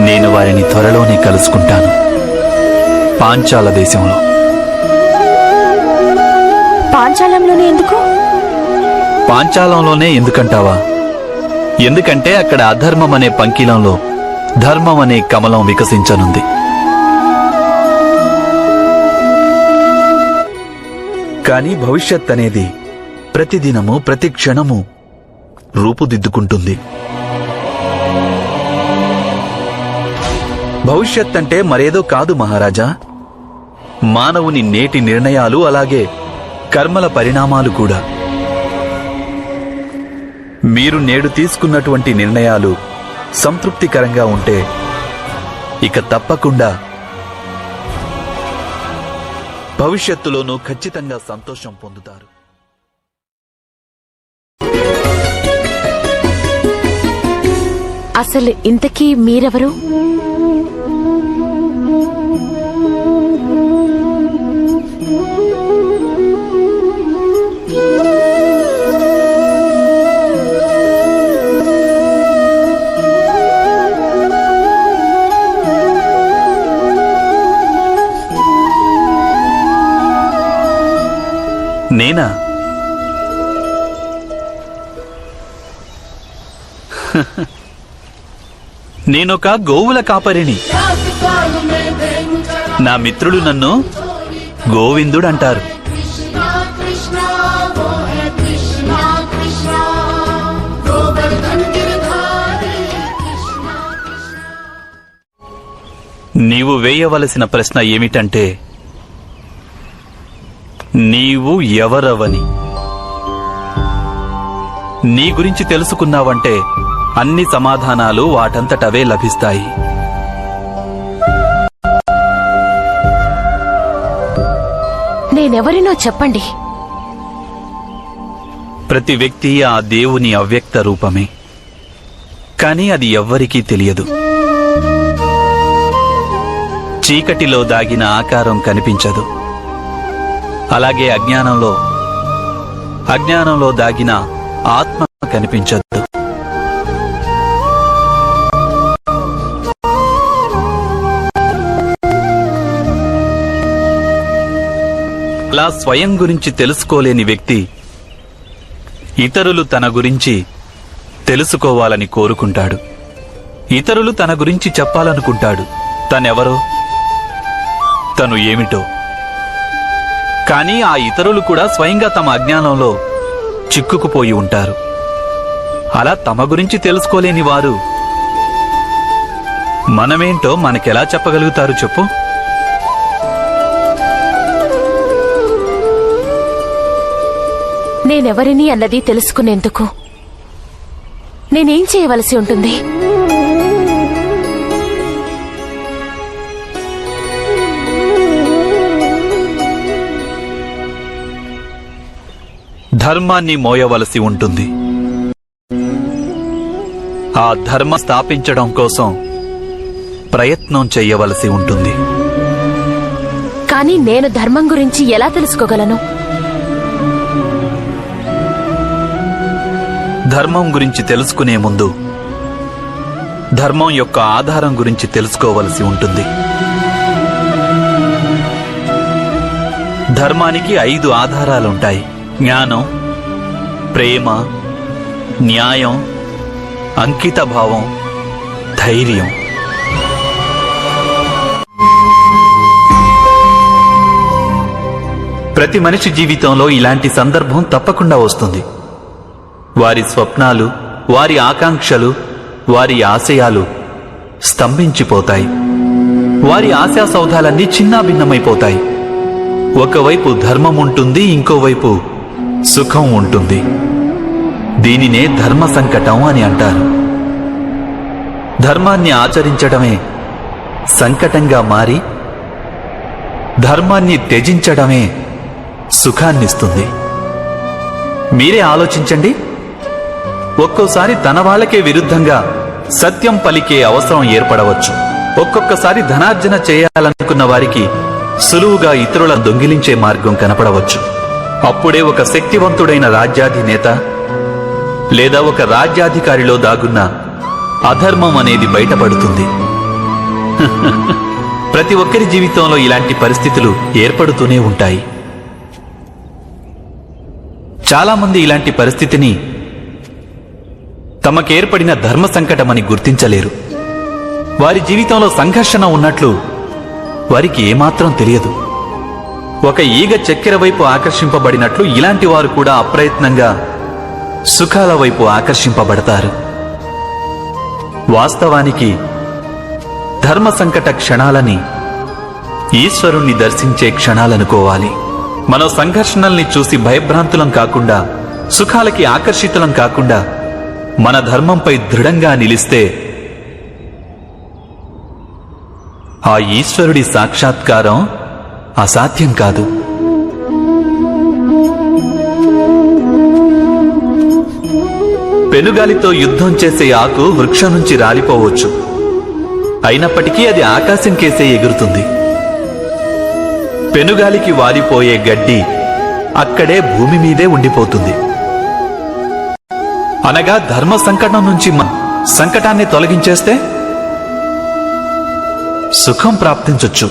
నేను వారిని త్వరలోనే కలుసుకుంటాను, పాంచాల దేశంలో. పాంచాలంలోనే ఎందుకు? పాంచాలంలోనే ఎందుకంటావా? ఎందుకంటే అక్కడ అధర్మం అనే పంకిలంలో ధర్మం అనే కమలం వికసించనుంది. కానీ భవిష్యత్ అనేది ప్రతిదినము ప్రతి క్షణము రూపుదిద్దుకుంటుంది. భవిష్యత్ అంటే మరేదో కాదు మహారాజా, మానవుని నేటి నిర్ణయాలు, అలాగే కర్మల పరిణామాలు కూడా. మీరు నేడు తీసుకున్నటువంటి నిర్ణయాలు సంతృప్తికరంగా ఉంటే ఇక తప్పకుండా భవిష్యత్తులోనూ ఖచ్చితంగా సంతోషం పొందుతారు. అసలు ఇంతకీ మీరెవరు? నేనా? నేనొక గోవుల కాపరిని. నా మిత్రులు నన్ను గోవిందుడంటారు. నీవు వేయవలసిన ప్రశ్న ఏమిటంటే, నీవు ఎవరవని. నీ గురించి తెలుసుకున్నావంటే అన్ని సమాధానాలు వాటంతటవే లభిస్తాయి. నేనెవరినో చెప్పండి. ప్రతి వ్యక్తి ఆ దేవుని అవ్యక్త రూపమే, కానీ అది ఎవ్వరికీ తెలియదు. చీకటిలో దాగిన ఆకారం కనిపించదు. అలాగే అజ్ఞానంలో దాగిన ఆత్మ కనిపించదు. అలా స్వయం గురించి తెలుసుకోలేని వ్యక్తి ఇతరులు తన గురించి తెలుసుకోవాలని కోరుకుంటాడు. ఇతరులు తన గురించి చెప్పాలనుకుంటాడు. తనెవరో, తను ఏమిటో. కానీ ఆ ఇతరులు కూడా స్వయంగా తమ అజ్ఞానంలో చిక్కుకుపోయి ఉంటారు. అలా తమ గురించి తెలుసుకోలేని వారు మనమేంటో మనకెలా చెప్పగలుగుతారు చెప్పు? నేనెవరిని అన్నది తెలుసుకునేందుకు నేనేం చేయవలసి ఉంటుంది? ధర్మాన్ని మోయవలసి ఉంటుంది. ఆ ధర్మ స్థాపించడం కోసం ప్రయత్నం చెయ్యవలసి ఉంటుంది. కానీ నేను ధర్మం గురించి ఎలా తెలుసుకోగలను? ధర్మం గురించి తెలుసుకునే ముందు ధర్మం యొక్క ఆధారం గురించి తెలుసుకోవలసి ఉంటుంది. ధర్మానికి 5 ఆధారాలుంటాయి: జ్ఞానం, ప్రేమ, న్యాయం, అంకితభావం, ధైర్యం. ప్రతి మనిషి జీవితంలో ఇలాంటి సందర్భం తప్పకుండా వస్తుంది. వారి స్వప్నాలు, వారి ఆకాంక్షలు, వారి ఆశయాలు స్తంభించిపోతాయి. వారి ఆశా సౌధాలన్నీ చిన్నాభిన్నమైపోతాయి. ఒకవైపు ధర్మం ఉంటుంది, ఇంకోవైపు సుఖం ఉంటుంది. దీనినే ధర్మ సంకటం అని అంటారు. ధర్మాన్ని ఆచరించడమే సంకటంగా మారి ధర్మాన్ని త్యజించడమే సుఖాన్నిస్తుంది. మీరే ఆలోచించండి. ఒక్కోసారి తన వాళ్ళకే విరుద్ధంగా సత్యం పలికే అవసరం ఏర్పడవచ్చు. ఒక్కొక్కసారి ధనార్జన చేయాలనుకున్న వారికి సులువుగా ఇతరుల దొంగిలించే మార్గం కనపడవచ్చు. అప్పుడే ఒక శక్తివంతుడైన రాజ్యాధినేత లేదా ఒక రాజ్యాధికారిలో దాగున్న అధర్మం అనేది బయటపడుతుంది. ప్రతి ఒక్కరి జీవితంలో ఇలాంటి పరిస్థితులు ఏర్పడుతూనే ఉంటాయి. చాలా మంది ఇలాంటి పరిస్థితిని తమకేర్పడిన ధర్మ సంకటమని గుర్తించలేరు. వారి జీవితంలో సంఘర్షణ ఉన్నట్లు వారికి ఏమాత్రం తెలియదు. ఒక ఈగ చక్కెర వైపు ఆకర్షింపబడినట్లు ఇలాంటి వారు కూడా అప్రయత్నంగా సుఖాల వైపు ఆకర్షింపబడతారు. వాస్తవానికి ధర్మ సంకట క్షణాలని ఈశ్వరుణ్ణి దర్శించే క్షణాలనుకోవాలి. మనం సంఘర్షణల్ని చూసి భయభ్రాంతులం కాకుండా, సుఖాలకి ఆకర్షితులం కాకుండా మన ధర్మంపై దృఢంగా నిలిస్తే ఆ ఈశ్వరుడి సాక్షాత్కారం అసాధ్యం కాదు. పెనుగాలితో యుద్ధం చేసే ఆకు వృక్షం నుంచి రాలిపోవచ్చు, అయినప్పటికీ అది ఆకాశం కేసే ఎగురుతుంది. పెనుగాలికి వాలిపోయే గడ్డి అక్కడే భూమి మీదే ఉండిపోతుంది. అనగా ధర్మ సంకటం నుంచి సంకటాన్ని తొలగించేస్తే సుఖం ప్రాప్తించొచ్చు,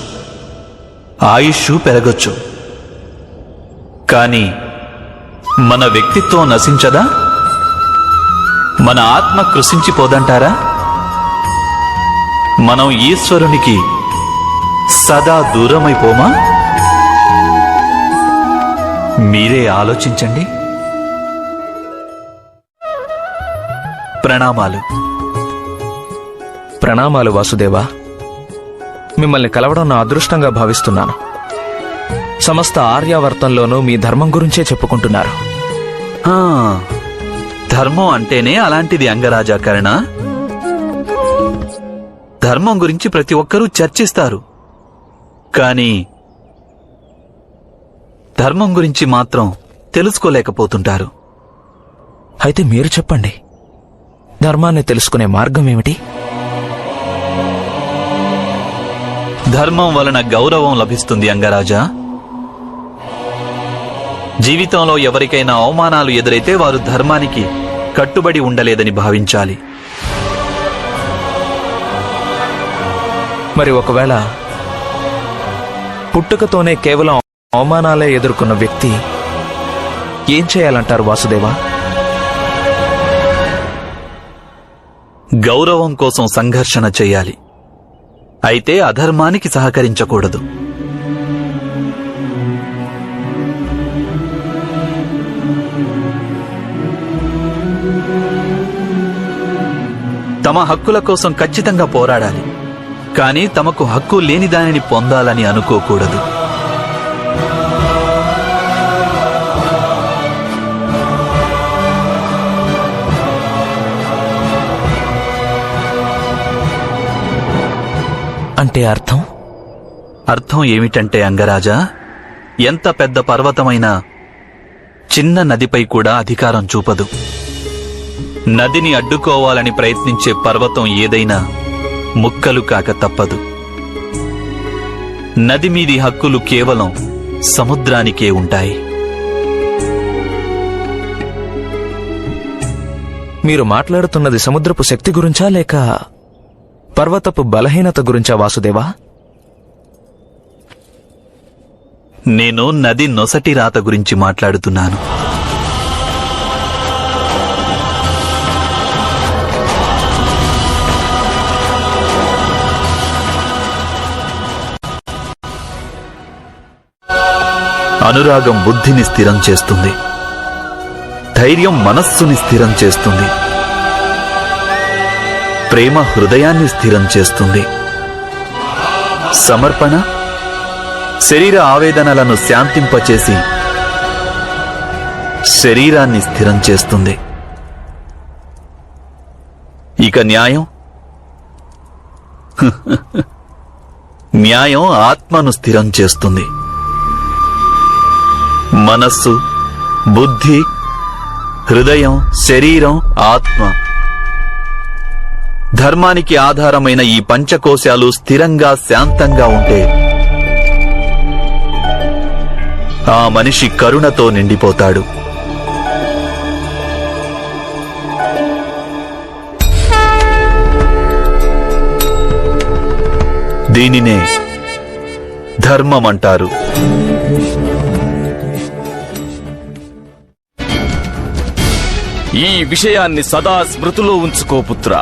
ఆయుష్ పెరగొచ్చు. కానీ మన వ్యక్తిత్వం నశించదా? మన ఆత్మ కృశించిపోదంటారా? మనం ఈశ్వరునికి సదా దూరమైపోమా? మీరే ఆలోచించండి. ప్రణామాలు. ప్రణామాలు వాసుదేవా. మిమ్మల్ని కలవడం నా అదృష్టంగా భావిస్తున్నాను. సమస్త ఆర్యావర్తంలోనూ మీ ధర్మం గురించే చెప్పుకుంటున్నారు. ఆ, ధర్మం అంటేనే అలాంటిది అంగరాజాకరణ. ధర్మం గురించి ప్రతి ఒక్కరూ చర్చిస్తారు, కానీ ధర్మం గురించి మాత్రం తెలుసుకోలేకపోతుంటారు. అయితే మీరు చెప్పండి, ధర్మాన్ని తెలుసుకునే మార్గం ఏమిటి? ధర్మం వలన గౌరవం లభిస్తుంది అంగరాజా. జీవితంలో ఎవరికైనా అవమానాలు ఎదురైతే వారు ధర్మానికి కట్టుబడి ఉండలేదని భావించాలి. మరి ఒకవేళ పుట్టుకతోనే కేవలం అవమానాలే ఎదుర్కొన్న వ్యక్తి ఏం చేయాలంటారు వాసుదేవా? గౌరవం కోసం సంఘర్షణ చేయాలి, అయితే అధర్మానికి సహకరించకూడదు. తమ హక్కుల కోసం ఖచ్చితంగా పోరాడాలి, కానీ తమకు హక్కు లేని దానిని పొందాలని అనుకోకూడదు. అంటే అర్థం ఏమిటంటే అంగరాజా, ఎంత పెద్ద పర్వతమైనా చిన్న నదిపై కూడా అధికారం చూపదు. నదిని అడ్డుకోవాలని ప్రయత్నించే పర్వతం ఏదైనా ముక్కలు కాక తప్పదు. నది మీది హక్కులు కేవలం సముద్రానికే ఉంటాయి. మీరు మాట్లాడుతున్నది సముద్రపు శక్తి గురించా లేక పర్వతపు బలహీనత గురించా వాసుదేవా? నేను నది నొసటి రాత గురించి మాట్లాడుతున్నాను. అనురాగం బుద్ధిని స్థిరం చేస్తుంది, ధైర్యం మనస్సుని స్థిరం చేస్తుంది, ప్రేమ హృదయాన్ని స్థిరం చేస్తుంది, సమర్పణ శరీర ఆవేదనలను శాంతింపచేసి శరీరాన్ని స్థిరం చేస్తుంది. ఇక న్యాయం న్యాయం ఆత్మను స్థిరం చేస్తుంది. మనస్సు, బుద్ధి, హృదయం, శరీరం, ఆత్మ, ధర్మానికి ఆధారమైన ఈ పంచకోశాలు స్థిరంగా శాంతంగా ఉంటే ఆ మనిషి కరుణతో నిండిపోతాడు. దీనినే ధర్మం అంటారు. ఈ విషయాన్ని సదా స్మృతిలో ఉంచుకో పుత్రా.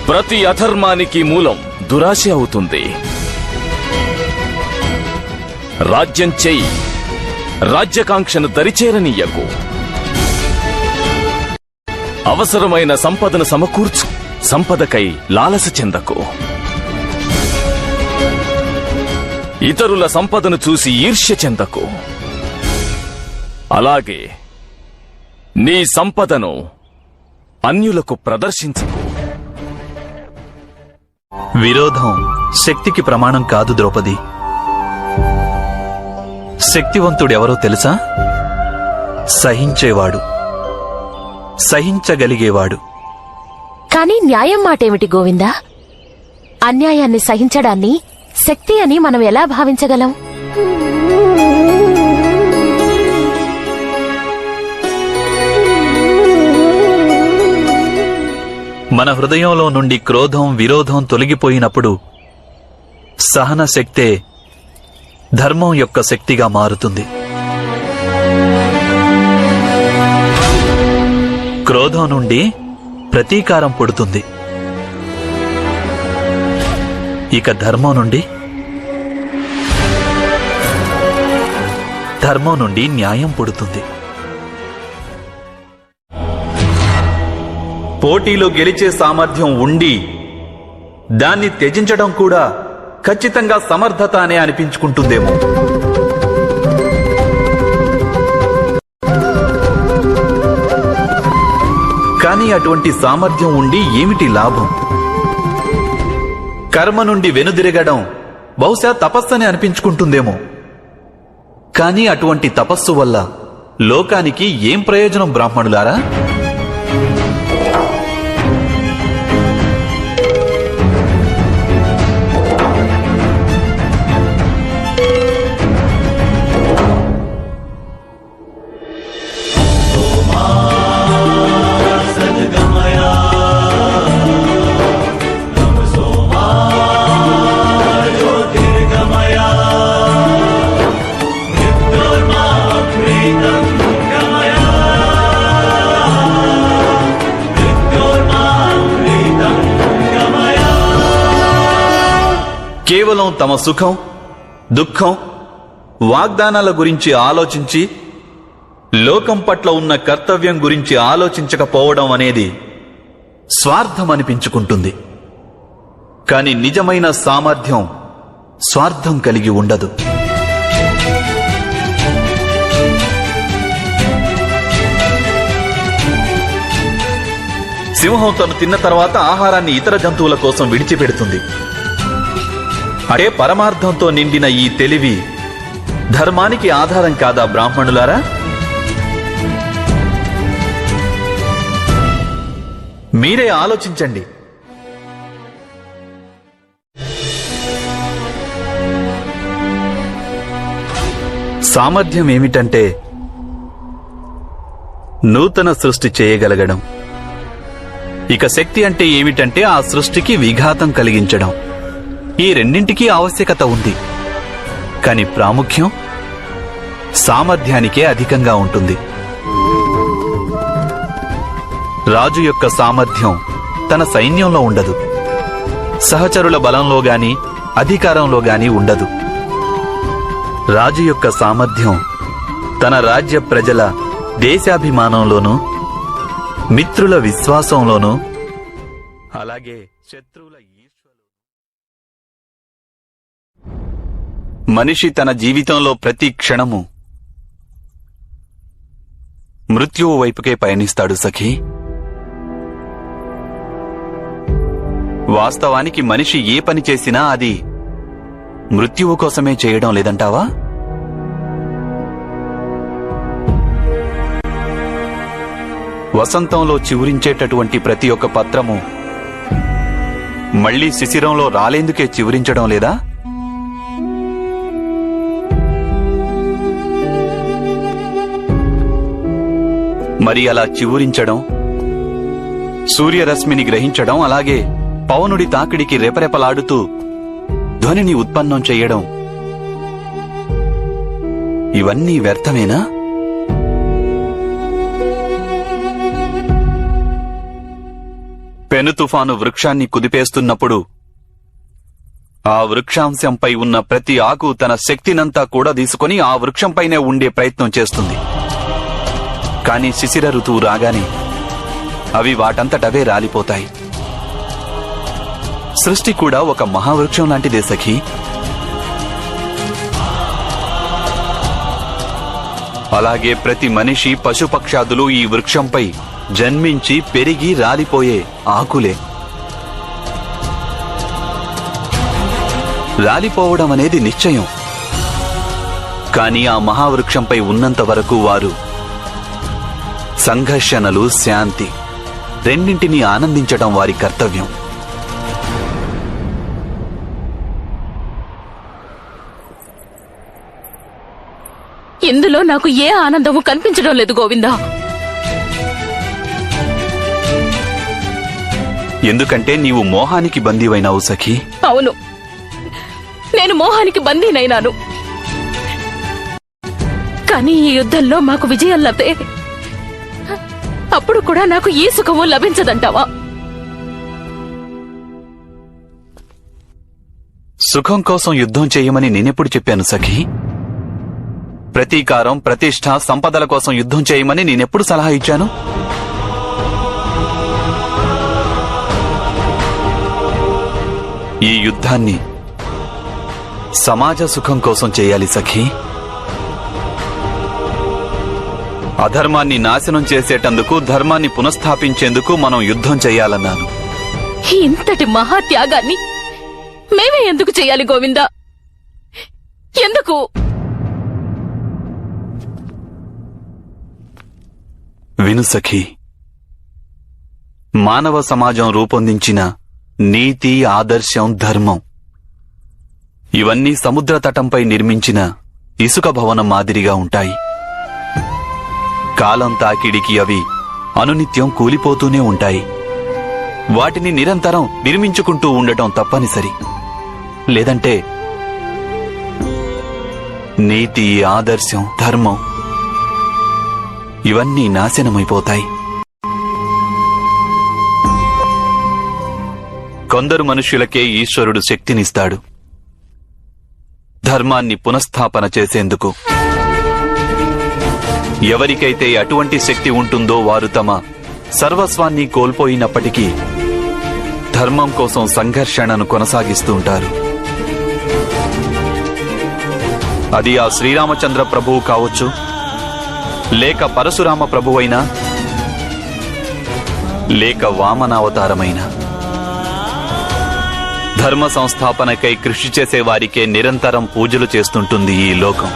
ప్రతి అధర్మానికి మూలం దురాశ అవుతుంది. రాజ్యం చెయ్యి, రాజ్యకాంక్షను దరిచేరనీయకు. అవసరమైన సంపదను సమకూర్చు, సంపదకై లాలస చెందకు. ఇతరుల సంపదను చూసి ఈర్ష్య చెందకు. అలాగే నీ సంపదను అన్యులకు ప్రదర్శించకు. విరోధం శక్తికి ప్రమాణం కాదు ద్రౌపది. శక్తివంతుడెవరో తెలుసా? సహించేవాడు, సహించగలిగేవాడు. కానీ న్యాయం మాటేమిటి గోవిందా? అన్యాయాన్ని సహించడాన్ని శక్తి అని మనం ఎలా భావించగలం? మన హృదయంలో నుండి క్రోధం, విరోధం తొలగిపోయినప్పుడు సహన శక్తే ధర్మం యొక్క శక్తిగా మారుతుంది. క్రోధం నుండి ప్రతీకారం పుడుతుంది. ఇక ధర్మం నుండి న్యాయం పుడుతుంది. పోటీలో గెలిచే సామర్థ్యం ఉండి దాన్ని త్యజించడం కూడా ఖచ్చితంగా సమర్థత అనే అనిపించుకుంటుందేమో. కానీ అటువంటి సామర్థ్యం ఉండి ఏమిటి లాభం? కర్మ నుండి వెనుదిరగడం బహుశా తపస్సని అనిపించుకుంటుందేమో. కానీ అటువంటి తపస్సు వల్ల లోకానికి ఏం ప్రయోజనం బ్రాహ్మణులారా? కేవలం తమ సుఖం, దుఃఖం, వాగ్దానాల గురించి ఆలోచించి లోకం పట్ల ఉన్న కర్తవ్యం గురించి ఆలోచించకపోవడం అనేది స్వార్థం అనిపించుకుంటుంది. కాని నిజమైన సామర్థ్యం స్వార్థం కలిగి ఉండదు. సింహం తను తిన్న తర్వాత ఆహారాన్ని ఇతర జంతువుల కోసం విడిచిపెడుతుంది. అదే పరమార్థంతో నిండిన ఈ తెలివి ధర్మానికి ఆధారం కాదా బ్రాహ్మణులారా? మీరే ఆలోచించండి. సామర్థ్యం ఏమిటంటే నూతన సృష్టి చేయగలగడం. ఇక శక్తి అంటే ఏమిటంటే ఆ సృష్టికి విఘాతం కలిగించడం. ఈ రెండింటికీ ఆవశ్యకత ఉంది. కాని ప్రాముఖ్యం సామర్థ్యానికే అధికంగా ఉంటుంది. రాజు యొక్క సామర్థ్యం తన సైన్యంలో ఉండదు, సహచరుల బలంలో గాని అధికారంలో గాని ఉండదు. రాజు యొక్క సామర్థ్యం తన రాజ్య ప్రజల దేశాభిమానంలోనూ, మిత్రుల విశ్వాసంలోనూ, అలాగే శత్రువుల ఈర్ష్యలో. మనిషి తన జీవితంలో ప్రతి క్షణము మృత్యువు వైపుకే పయనిస్తాడు సఖీ. వాస్తవానికి మనిషి ఏ పని చేసినా అది మృత్యువు కోసమే చేయడం లేదంటావా? వసంతంలో చివురించేటటువంటి ప్రతి ఒక్క పత్రము మళ్లీ శిశిరంలో రాలేందుకే చివురించడం లేదా? మరి అలా చివురించడం, సూర్యరశ్మిని గ్రహించడం, అలాగే పవనుడి తాకిడికి రెపరెపలాడుతూ ధ్వనిని ఉత్పన్నం చెయ్యడం, ఇవన్నీ వ్యర్థమేనా? పెను తుఫాను వృక్షాన్ని కుదిపేస్తున్నప్పుడు ఆ వృక్షాంశంపై ఉన్న ప్రతి ఆకు తన శక్తినంతా కూడా తీసుకుని ఆ వృక్షంపైనే ఉండే ప్రయత్నం చేస్తుంది. కాని శిశిర ఋతువు రాగానే అవి వాటంతటవే రాలిపోతాయి. సృష్టి కూడా ఒక మహావృక్షం లాంటిదే సఖీ. అలాగే ప్రతి మనిషి, పశుపక్షాదులు ఈ వృక్షంపై జన్మించి పెరిగి రాలిపోయే ఆకులే. రాలిపోవడం అనేది నిశ్చయం. కాని ఆ మహావృక్షంపై ఉన్నంత వరకు వారు సంఘర్షణలు, శాంతి రెండింటినీ ఆనందించడం వారి కర్తవ్యం. ఇందులో నాకు ఏ ఆనందము కనిపించడం లేదు గోవిందా. ఎందుకంటే నీవు మోహానికి బందీవైనావు సఖీ. అవును, నేను మోహానికి బందీనైనాను. కానీ ఈ యుద్ధంలో మాకు విజయం లభే, అప్పుడు కూడా నాకు ఈ సుఖము లభించదంటావా? సుఖం కోసం యుద్ధం చేయమని నేనెప్పుడు చెప్పాను సఖీ? ప్రతీకారం, ప్రతిష్ఠ, సంపదల కోసం యుద్ధం చేయమని నేనెప్పుడు సలహా ఇచ్చాను? ఈ యుద్ధాన్ని సమాజ సుఖం కోసం చేయాలి సఖీ. అధర్మాన్ని నాశనం చేసేటందుకు, ధర్మాన్ని పునఃస్థాపించేందుకు మనం యుద్ధం చేయాలన్నాను. ఇంతటి మహాత్యాగాన్ని మేమే ఎందుకు చేయాలి గోవిందా? ఎందుకు? విను సఖీ, మానవ సమాజం రూపొందించిన నీతి, ఆదర్శం, ధర్మం ఇవన్నీ సముద్ర తటంపై నిర్మించిన ఇసుక భవనం మాదిరిగా ఉంటాయి. కాలం తాకిడికి అవి అనునిత్యం కూలిపోతూనే ఉంటాయి. వాటిని నిరంతరం నిర్మించుకుంటూ ఉండటం తప్పనిసరి. లేదంటే నీతి, ఆదర్శం, ధర్మం ఇవన్నీ నాశనమైపోతాయి. కొందరు మనుష్యులకే ఈశ్వరుడు శక్తినిస్తాడు ధర్మాన్ని పునఃస్థాపన చేసేందుకు. ఎవరికైతే అటువంటి శక్తి ఉంటుందో వారు తమ సర్వస్వాన్ని కోల్పోయినప్పటికీ ధర్మం కోసం సంఘర్షణను కొనసాగిస్తూ ఉంటారు. అది ఆ శ్రీరామచంద్ర ప్రభువు కావచ్చు, లేక పరశురామ ప్రభువైనా, లేక వామనావతారమైనా. ధర్మ సంస్థాపనకై కృషి చేసే వారికే నిరంతరం పూజలు చేస్తుంటుంది ఈ లోకం.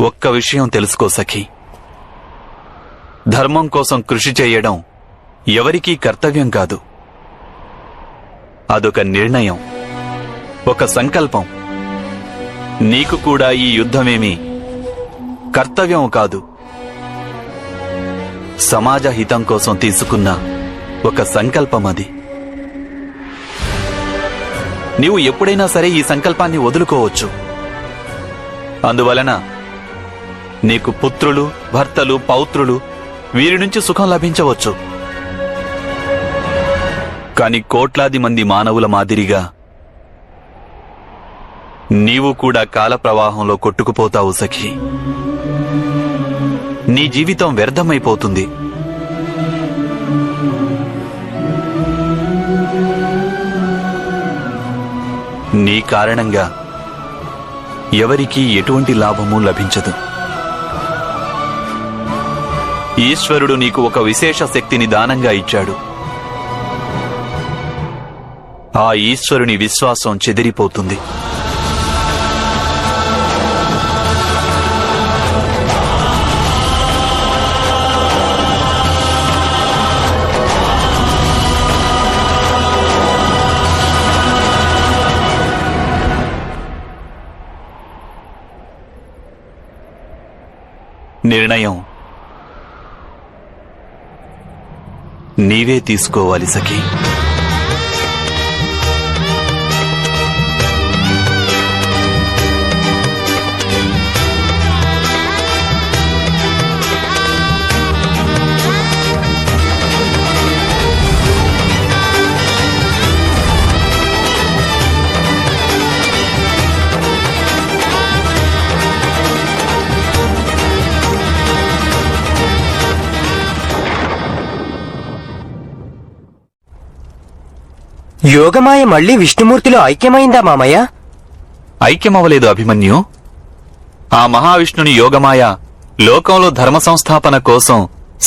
ఒక్క విషయం తెలుసుకో సఖీ, ధర్మం కోసం కృషి చేయడం ఎవరికీ కర్తవ్యం కాదు. అదొక నిర్ణయం, ఒక సంకల్పం. నీకు కూడా ఈ యుద్ధమేమి కర్తవ్యం కాదు, సమాజ హితం కోసం తీసుకున్న ఒక సంకల్పం అది. నీవు ఎప్పుడైనా సరే ఈ సంకల్పాన్ని వదులుకోవచ్చు. అందువలన నీకు పుత్రులు, భర్తలు, పౌత్రులు వీరి నుంచి సుఖం లభించవచ్చు. కాని కోట్లాది మంది మానవుల మాదిరిగా నీవు కూడా కాల ప్రవాహంలో కొట్టుకుపోతావు సఖీ. నీ జీవితం వ్యర్థమైపోతుంది. నీ కారణంగా ఎవరికీ ఎటువంటి లాభమూ లభించదు. ఈశ్వరుడు నీకు ఒక విశేష శక్తిని దానంగా ఇచ్చాడు. ఆ ఈశ్వరుని విశ్వాసం చెదిరిపోతుంది. నిర్ణయం నీవే తీసుకోవాలి సఖీ. యోగమాయ మళ్ళీ విష్ణుమూర్తిలో ఐక్యమైందా మామయ్య? ఐక్యమవలేదు అభిమన్యు. ఆ మహావిష్ణుని యోగమాయ లోకంలో ధర్మ సంస్థాపన కోసం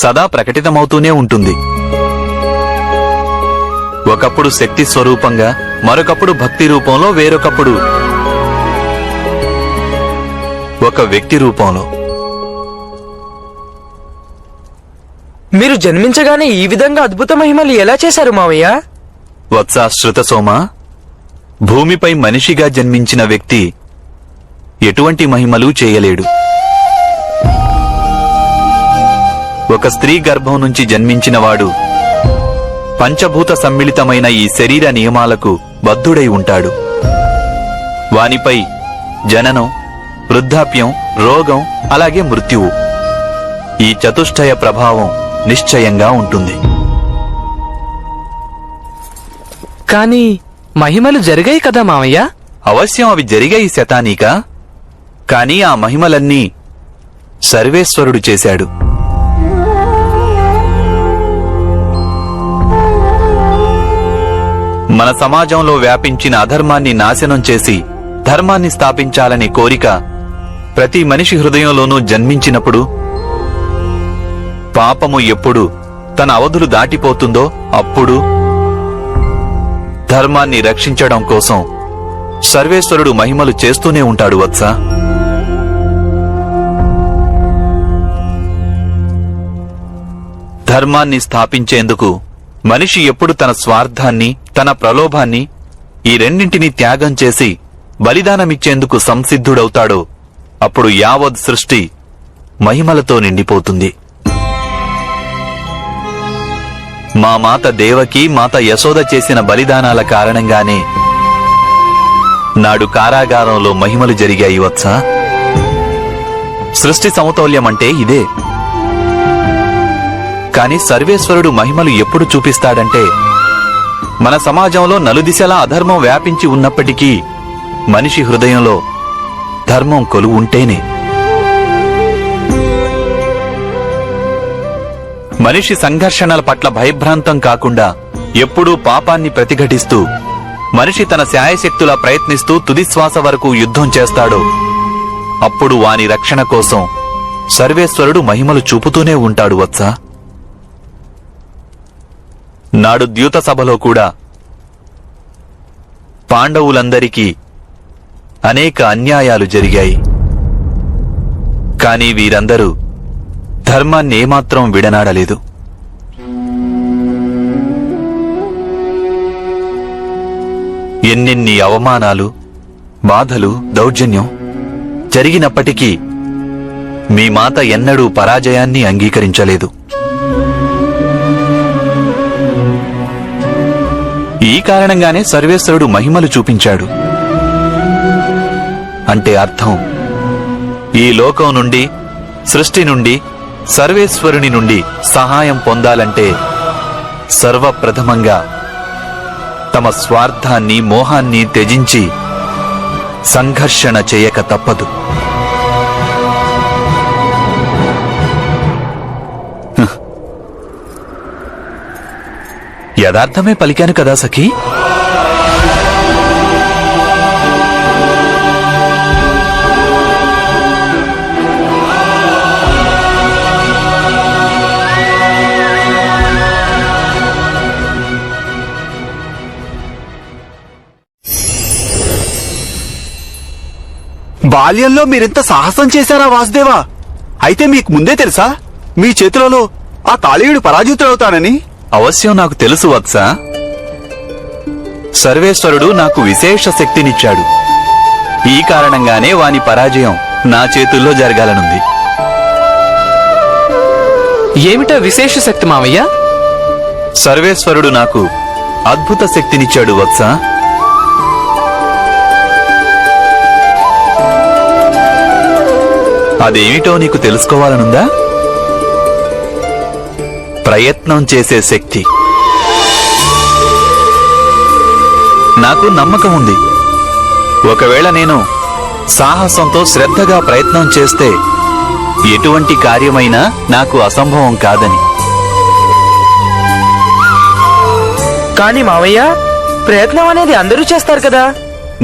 సదా ప్రకటితమవుతూనే ఉంటుంది. ఒకప్పుడు శక్తి స్వరూపంగా, మరొకప్పుడు భక్తి రూపంలో, వేరొకప్పుడు ఒక వ్యక్తి రూపంలో. మీరు జన్మించగానే ఈ విధంగా అద్భుత మహిమలు ఎలా చేశారు మామయ్య? వత్సా శృతసోమ, భూమిపై మనిషిగా జన్మించిన వ్యక్తి ఎటువంటి మహిమలు చేయలేడు. ఒక స్త్రీ గర్భం నుంచి జన్మించినవాడు పంచభూత సమ్మిళితమైన ఈ శరీర నియమాలకు బద్ధుడై ఉంటాడు. వానిపై జననం, వృద్ధాప్యం, రోగం, అలాగే మృత్యువు, ఈ చతుష్టయ ప్రభావం నిశ్చయంగా ఉంటుంది. కానీ మహిమలు జరిగాయి కదా మామయ్య? అవశ్యం అవి జరిగాయి శతానీక. కాని ఆ మహిమలన్నీ సర్వేశ్వరుడు చేశాడు. మన సమాజంలో వ్యాపించిన అధర్మాన్ని నాశనం చేసి ధర్మాన్ని స్థాపించాలనే కోరిక ప్రతి మనిషి హృదయంలోనూ జన్మించినప్పుడు, పాపము ఎప్పుడు తన అవధులు దాటిపోతుందో అప్పుడు ధర్మాన్ని రక్షించడం కోసం సర్వేశ్వరుడు మహిమలు చేస్తూనే ఉంటాడు వత్స. ధర్మాన్ని స్థాపించేందుకు మనిషి ఎప్పుడు తన స్వార్థాన్ని, తన ప్రలోభాన్ని, ఈ రెండింటినీ త్యాగం చేసి బలిదానమిచ్చేందుకు సంసిద్ధుడవుతాడో అప్పుడు యావత్ సృష్టి మహిమలతో నిండిపోతుంది. మా మాత దేవకి, మాత యశోద చేసిన బలిదానాల కారణంగానే నాడు కారాగారంలో మహిమలు జరిగాయి వత్స. సృష్టి సమతౌల్యమంటే ఇదే. కాని సర్వేశ్వరుడు మహిమలు ఎప్పుడు చూపిస్తాడంటే, మన సమాజంలో నలుదిశలా అధర్మం వ్యాపించి ఉన్నప్పటికీ మనిషి హృదయంలో ధర్మం కొలువుంటేనే. మనిషి సంఘర్షణల పట్ల భయభ్రాంతం కాకుండా ఎప్పుడూ పాపాన్ని ప్రతిఘటిస్తూ, మనిషి తన శాయశక్తులా ప్రయత్నిస్తూ తుదిశ్వాస వరకు యుద్ధం చేస్తాడో అప్పుడు వాని రక్షణ కోసం సర్వేశ్వరుడు మహిమలు చూపుతూనే ఉంటాడు వత్స. నాడు ద్యూత సభలో కూడా పాండవులందరికీ అనేక అన్యాయాలు జరిగాయి. కాని వీరందరూ ధర్మాన్ని ఏమాత్రం విడనాడలేదు. ఎన్నెన్ని అవమానాలు, బాధలు, దౌర్జన్యం జరిగినప్పటికీ మీ మాత ఎన్నడూ పరాజయాన్ని అంగీకరించలేదు. ఈ కారణంగానే సర్వేశ్వరుడు మహిమలు చూపించాడు. అంటే అర్థం, ఈ లోకం నుండి, సృష్టి నుండి, సర్వేశ్వరుని నుండి సహాయం పొందాలంటే సర్వప్రథమంగా తమ స్వార్థాన్ని, మోహాన్ని త్యజించి సంఘర్షణ చేయక తప్పదు. యథార్థమే పలికాను కదా సఖీ? బాల్యంలో మీరింత సాహసం చేశారా వాసుదేవా? అయితే మీకు ముందే తెలుసా మీ చేతులలో ఆ కాళీయుడు పరాజితుడవుతానని? అవశ్యం నాకు తెలుసు వత్స. సర్వేశ్వరుడు నాకు విశేష శక్తినిచ్చాడు. ఈ కారణంగానే వాని పరాజయం నా చేతుల్లో జరగాలనుంది. ఏమిటా విశేష శక్తి మావయ్య? సర్వేశ్వరుడు నాకు అద్భుత శక్తినిచ్చాడు వత్స. అదేమిటో నీకు తెలుసుకోవాలనుందా? ప్రయత్నం చేసే శక్తి. నాకు నమ్మకం ఉంది, ఒకవేళ నేను సాహసంతో శ్రద్ధగా ప్రయత్నం చేస్తే ఎటువంటి కార్యమైనా నాకు అసంభవం కాదని. కానీ మావయ్య, ప్రయత్నం అనేది అందరూ చేస్తారు కదా.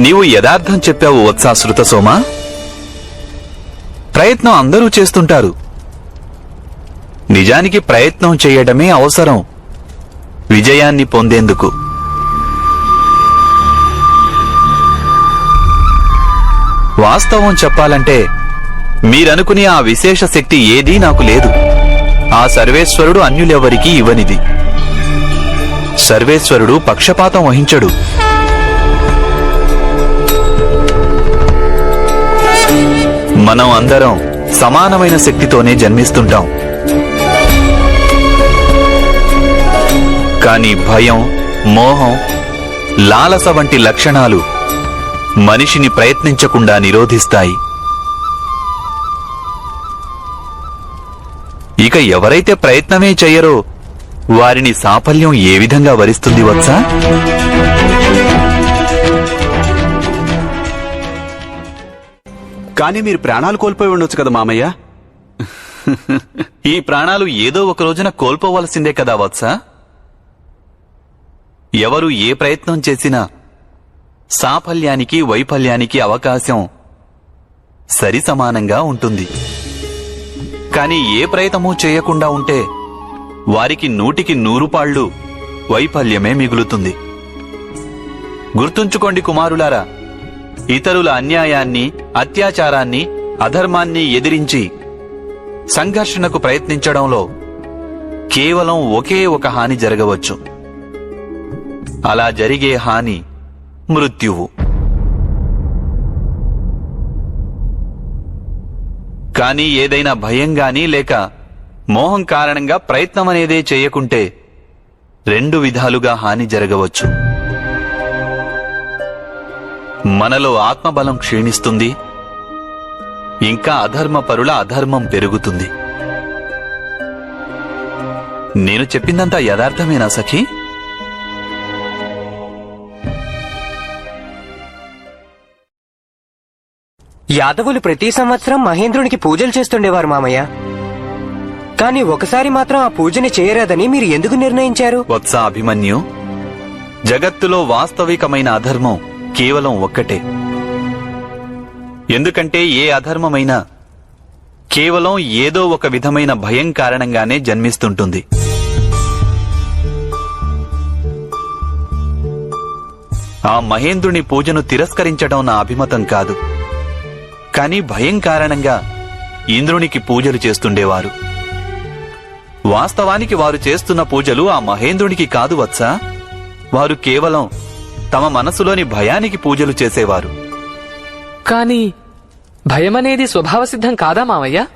నీవు యథార్థం చెప్పావు వత్సా శృతసోమా. ప్రయత్నం అందరూ చేస్తుంటారు. నిజానికి ప్రయత్నం చేయడమే అవసరం విజయాన్ని పొందేందుకు. వాస్తవం చెప్పాలంటే మీరనుకునే ఆ విశేష శక్తి ఏదీ నాకు లేదు. ఆ సర్వేశ్వరుడు అన్యులెవరికీ ఇవ్వనిది. సర్వేశ్వరుడు పక్షపాతం వహించడు. మనం అందరం సమానమైన శక్తితోనే జన్మిస్తుంటాం. కానీ భయం, మోహం, లాలస వంటి లక్షణాలు మనిషిని ప్రయత్నించకుండా నిరోధిస్తాయి. ఇక ఎవరైతే ప్రయత్నమే చెయ్యరో వారిని సాఫల్యం ఏ విధంగా వరిస్తుంది వత్సా? కానీ మీరు ప్రాణాలు కోల్పోయి ఉండొచ్చు కదా మామయ్య. ఈ ప్రాణాలు ఏదో ఒక రోజున కోల్పోవలసిందే కదా వత్సా. ఎవరు ఏ ప్రయత్నం చేసినా సాఫల్యానికి, వైఫల్యానికి అవకాశం సరి సమానంగా ఉంటుంది. కానీ ఏ ప్రయత్నమూ చేయకుండా ఉంటే వారికి 100కి 100 పాళ్ళు వైఫల్యమే మిగులుతుంది. గుర్తుంచుకోండి కుమారులారా, ఇతరుల అన్యాయాన్ని, అత్యాచారాన్ని, అధర్మాన్ని ఎదిరించి సంఘర్షణకు ప్రయత్నించడంలో కేవలం ఒకే ఒక హాని జరగవచ్చు. అలా జరిగే హాని మృత్యువు. కానీ ఏదైనా భయంగాని లేక మోహం కారణంగా ప్రయత్నమనేదే చేయకుంటే 2 విధాలుగా హాని జరగవచ్చు. మనలో ఆత్మబలం క్షీణిస్తుంది, ఇంకా అధర్మపరుల అధర్మం పెరుగుతుంది. నేను చెప్పిందంతా యథార్థమేనా సఖీ? యాదవులు ప్రతి సంవత్సరం మహేంద్రునికి పూజలు చేస్తుండేవారు మామయ్య. కానీ ఒకసారి మాత్రం ఆ పూజని చేయరాదని మీరు ఎందుకు నిర్ణయించారు? వత్స అభిమన్యు, జగత్తులో వాస్తవికమైన అధర్మం కేవలం ఒక్కటే. ఎందుకంటే ఏ అధర్మమైనా కేవలం ఏదో ఒక విధమైన భయం కారణంగానే జన్మిస్తుంటుంది. ఆ మహేంద్రుని పూజను తిరస్కరించడం నా అభిమతం కాదు. కానీ భయం కారణంగా ఇంద్రునికి పూజలు చేస్తుండేవారు. వాస్తవానికి వారు చేస్తున్న పూజలు ఆ మహేంద్రునికి కాదు వత్సా. వారు కేవలం తమ మనసులోని భయానికి పూజలు చేసేవారు. కానీ భయమనేది స్వభావసిద్ధం కాదా మావయ్య?